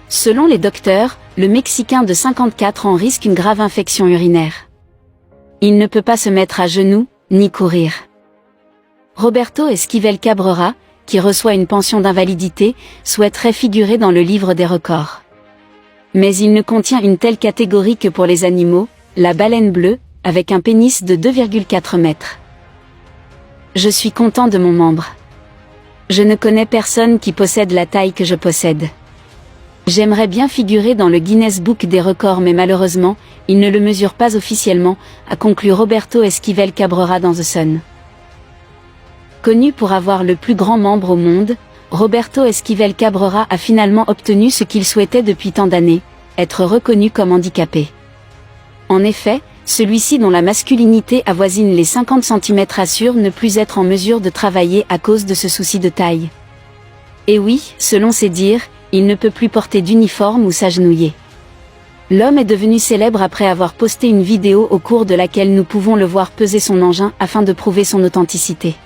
Selon les docteurs, le Mexicain de 54 ans risque une grave infection urinaire. Il ne peut pas se mettre à genoux, ni courir. Roberto Esquivel Cabrera, qui reçoit une pension d'invalidité, souhaiterait figurer dans le livre des records. Mais il ne contient une telle catégorie que pour les animaux, la baleine bleue, avec un pénis de 2,4 mètres. Je suis content de mon membre. Je ne connais personne qui possède la taille que je possède. J'aimerais bien figurer dans le Guinness Book des records mais malheureusement, il ne le mesure pas officiellement, a conclu Roberto Esquivel Cabrera dans The Sun. Connu pour avoir le plus grand membre au monde, Roberto Esquivel Cabrera a finalement obtenu ce qu'il souhaitait depuis tant d'années, être reconnu comme handicapé. En effet, celui-ci dont la masculinité avoisine les 50 cm assure ne plus être en mesure de travailler à cause de ce souci de taille. Et oui, selon ses dires, il ne peut plus porter d'uniforme ou s'agenouiller. L'homme est devenu célèbre après avoir posté une vidéo au cours de laquelle nous pouvons le voir peser son engin afin de prouver son authenticité.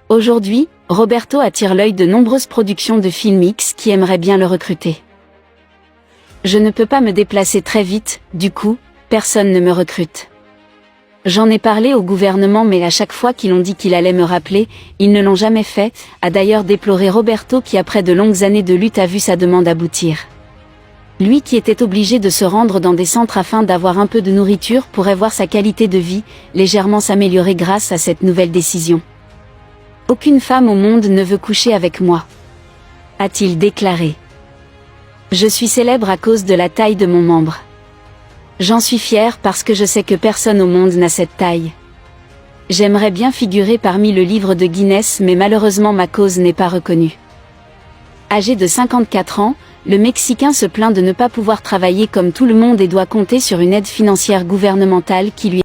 Aujourd'hui, Roberto attire l'œil de nombreuses productions de films X qui aimeraient bien le recruter. Je ne peux pas me déplacer très vite, du coup, personne ne me recrute. J'en ai parlé au gouvernement mais à chaque fois qu'ils ont dit qu'il allait me rappeler, ils ne l'ont jamais fait, a d'ailleurs déploré Roberto qui après de longues années de lutte a vu sa demande aboutir. Lui qui était obligé de se rendre dans des centres afin d'avoir un peu de nourriture pourrait voir sa qualité de vie légèrement s'améliorer grâce à cette nouvelle décision. Aucune femme au monde ne veut coucher avec moi, a-t-il déclaré. Je suis célèbre à cause de la taille de mon membre. J'en suis fier parce que je sais que personne au monde n'a cette taille. J'aimerais bien figurer parmi le livre de Guinness mais malheureusement ma cause n'est pas reconnue. Âgé de 54 ans, le Mexicain se plaint de ne pas pouvoir travailler comme tout le monde et doit compter sur une aide financière gouvernementale qui lui